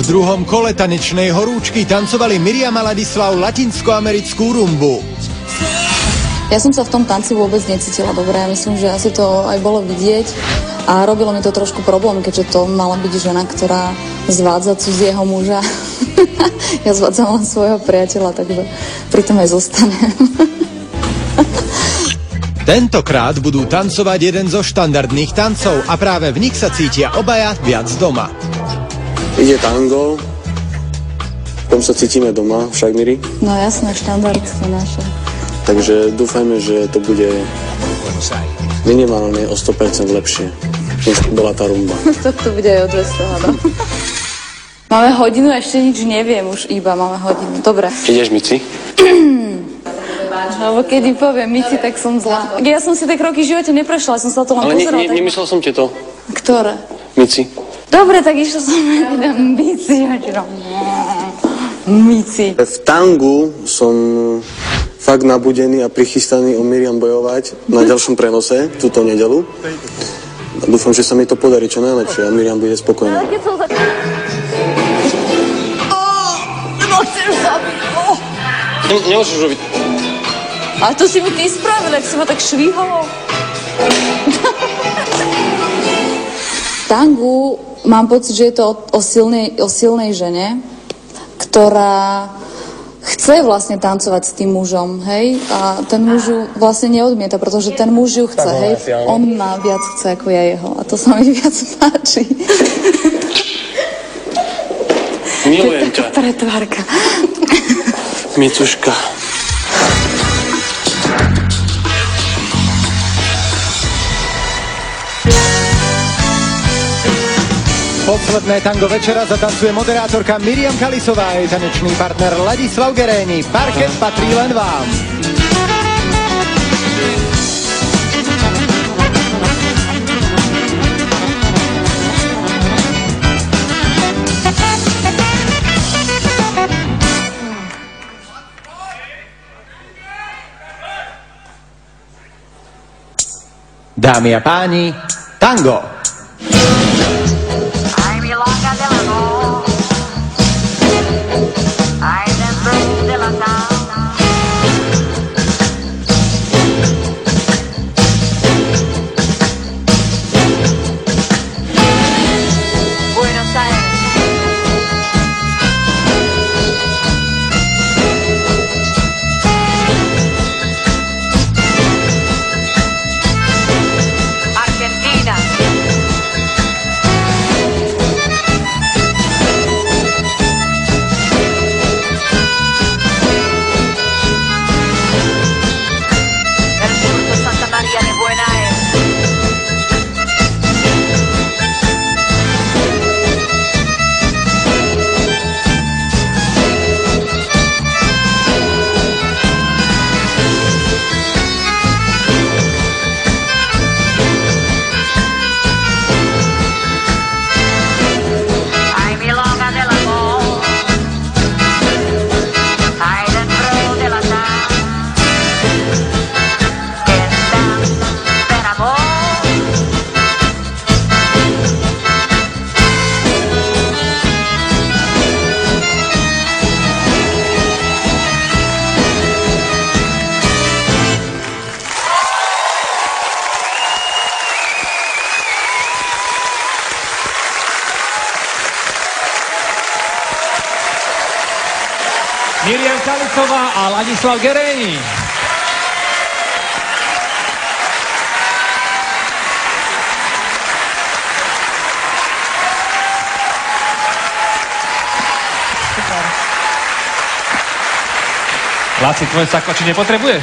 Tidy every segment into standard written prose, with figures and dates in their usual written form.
V druhom kole tanečnej horúčky tancovali Miriam a Ladislav latinskoamerickú rumbu. Ja som sa v tom tanci vôbec necítila dobre. Ja myslím, že asi to aj bolo vidieť. A robilo mi to trošku problém, keďže to mala byť žena, ktorá zvádza cudzieho muža. Ja zvádzam len svojho priateľa, takže pritom aj zostanem. Tentokrát budú tancovať jeden zo štandardných tancov a práve v nich sa cítia obaja viac doma. Ide tango, v tom sa cítime doma, však Miri? No jasné, štandard to naše. Takže dúfajme, že to bude minimálne o 100% lepšie, než bola tá rumba. To bude aj o 200, áno. Máme hodinu, ešte nič neviem, už iba máme hodinu. Dobre. Ideš, Mici? Lebo keď im poviem Mici, tak som zlá. Ja som si tak roky v živote neprešla, som sa to len pozerala. Ale nemyslel som ti to. Ktoré? Mici. Dobre, tak išla som na Mici. Mici. V tangu som fakt nabudený a prichystaný o Miriam bojovať na ďalšom prenose túto nedeľu. Dúfam, že sa mi to podarí čo najlepšie a Miriam bude spokojná. Nemôžeš robiť. Ale to si mi ty spravil, ak si ma tak švíhalo. V tangu mám pocit, že je to o silnej žene, ktorá chce vlastne tancovať s tým mužom, hej? A ten muž ju vlastne neodmieta, pretože ten muž ju chce, hej? On ma viac chce ako ja jeho. A to sa mi viac páči. Milujem ťa. Pretvárka. Micuška. Posledné tango večera zatancuje moderátorka Miriam Kalisová a jej tanečný partner Ladislav Geréni. Parket patrí len vám. Dámy a páni, tango! Miriam Kalisová a Ladislav Geréni. Láci, tvoje sakoči nepotrebuješ?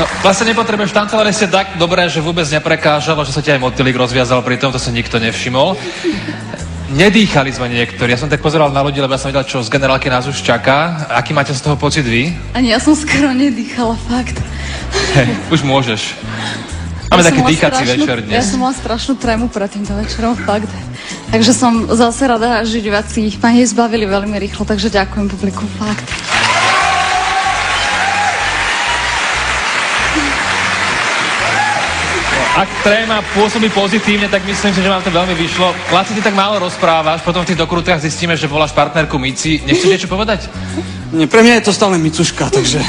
No, vlastne nepotrebuješ tancovať, ste tak dobré, že vôbec neprekážalo, že sa ti aj motýlik rozviazal pri tom, to sa nikto nevšimol. Nedýchali sme niektorí. Ja som tak pozeral na ľudí, lebo ja som vedel, čo z generálky nás už čaká. Aký máte z toho pocit vy? Ani ja som skoro nedýchala, fakt. Hej, už môžeš. Máme taký dýchací večer dnes. Ja som mala strašnú trému pred týmto večerom, fakt. Takže som zase rada, že diváci ma jej zbavili veľmi rýchlo, takže ďakujem publiku, fakt. Ak tréma pôsobí pozitívne, tak myslím si, že vám to veľmi vyšlo. Laci, ty tak málo rozprávaš, potom v tých dokrutkách zistíme, že voláš partnerku Mici. Nechceš niečo povedať? Nie, pre mňa je to stále Micuška, takže...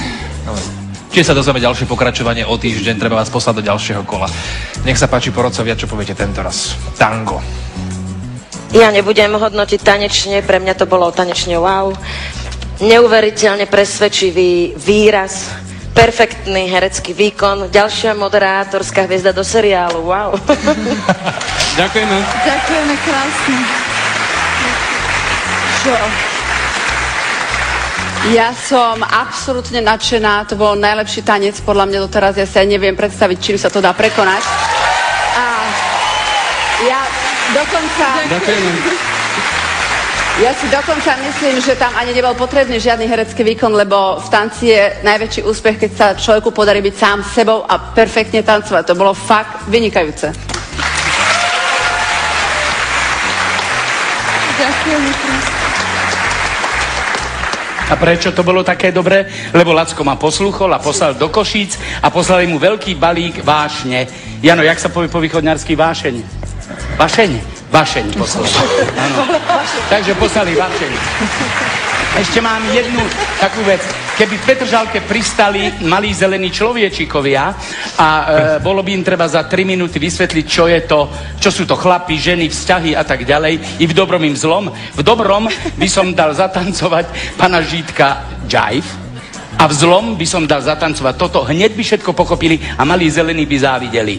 Čiže sa dozvieme ďalšie pokračovanie o týždeň, treba vás poslať do ďalšieho kola. Nech sa páči, porodcovia, čo poviete tento raz? Tango. Ja nebudem hodnotiť tanečne, pre mňa to bolo tanečne wow. Neuveriteľne presvedčivý výraz, perfektný herecký výkon, ďalšia moderátorská hviezda do seriálu, wow. Ďakujeme. Ďakujeme krásne. Čo? Ja som absolútne nadšená, to bol najlepší tanec podľa mňa doteraz, ja si aj neviem predstaviť, čím sa to dá prekonať. A ja dokonca... Ďakujeme. Ja si dokonca myslím, že tam ani nebol potrebný žiadny herecký výkon, lebo v tanci je najväčší úspech, keď sa človeku podarí byť sám sebou a perfektne tancovať. To bolo fakt vynikajúce. Ďakujeme krásne. A prečo to bolo také dobré? Lebo Lacko ma poslúchol a poslal do Košíc a poslali mu veľký balík vášne. Jano, jak sa povie po východňarsky vášeň? Vášeň? Vášeň poslal. Áno. Takže poslali vášeň. Ešte mám jednu takú vec. Keby v Petržalke pristali malí zelení človečíkovia a bolo by im treba za 3 minúty vysvetliť, čo je to, čo sú to chlapi, ženy, vzťahy a tak ďalej, i v dobrom, i v zlom. V dobrom by som dal zatancovať pana Žítka Jive a v zlom by som dal zatancovať toto. Hneď by všetko pochopili a malí zelení by závideli.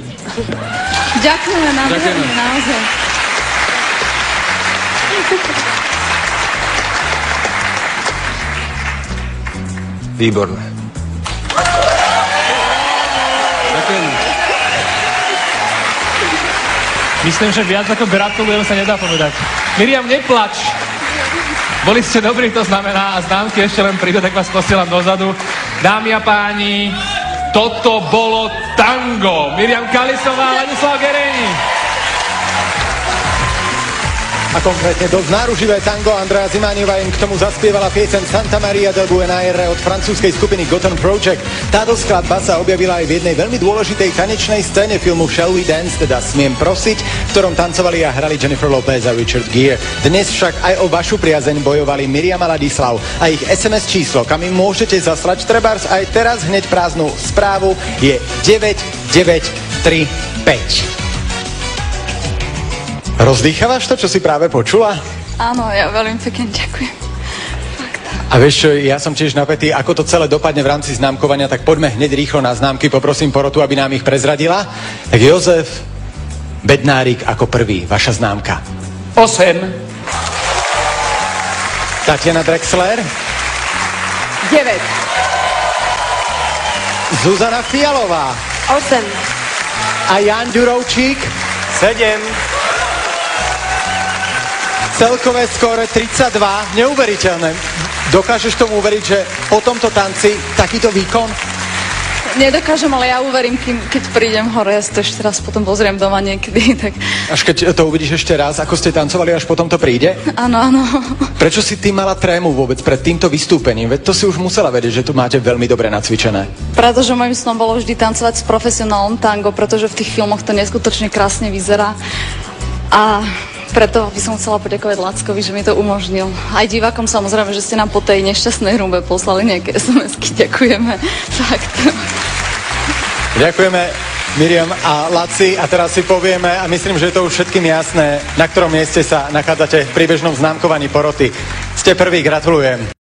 Ďakujeme nádherne, naozaj. Výborné. Ďakujem. Myslím, že viac ako gratulujem sa nedá povedať. Miriam, neplač. Boli ste dobrí, to znamená, a známky ešte len prídu, tak vás posielam dozadu. Dámy a páni, toto bolo tango. Miriam Kalisová, Ladislav Geréni. A konkrétne dosť náruživé tango Andrea Zimániová im k tomu zaspievala piesen Santa Maria del Buena Aire od francúzskej skupiny Gotham Project. Táto skladba sa objavila aj v jednej veľmi dôležitej tanečnej scéne filmu Shall We Dance, teda Smiem prosiť, v ktorom tancovali a hrali Jennifer Lopez a Richard Gere. Dnes však aj o vašu priazeň bojovali Miriam a Ladislav a ich SMS číslo, kam im môžete zaslať trebárs aj teraz hneď prázdnu správu, je 9935. Rozdýchavaš to, čo si práve počula? Áno, ja veľmi pekne ďakujem. A vieš čo, ja som tiež napätý, ako to celé dopadne v rámci známkovania, tak poďme hneď rýchlo na známky, poprosím porotu, aby nám ich prezradila. Tak Jozef Bednárik ako prvý, vaša známka. 8. Tatiana Drexler. 9. Zuzana Fialová. 8. A Jan Ďurovčík. 7. Celkové skóre 32, neuveriteľné. Dokážeš tomu uveriť, že po tomto tanci takýto výkon? Nedokážem, ale ja uverím, keď prídem hore, ja si to ešte raz potom pozriem doma niekedy, tak... Až keď to uvidíš ešte raz, ako ste tancovali, až potom to príde? Áno, áno. Prečo si ty mala trému vôbec pred týmto vystúpením? Veď to si už musela vedieť, že to máte veľmi dobre nacvičené. Pretože môjim snom bolo vždy tancovať s profesionálom tango, pretože v tých filmoch to neskutočne krásne vyzerá. A preto by som chcela poďakovať Lackovi, že mi to umožnil. Aj divákom samozrejme, že ste nám po tej nešťastnej rumbe poslali nejaké SMS-ky. Ďakujeme. Fakt. Ďakujeme Miriam a Laci a teraz si povieme, a myslím, že je to už všetkým jasné, na ktorom mieste sa nachádzate v priebežnom známkovaní poroty. Ste prvý, gratulujem.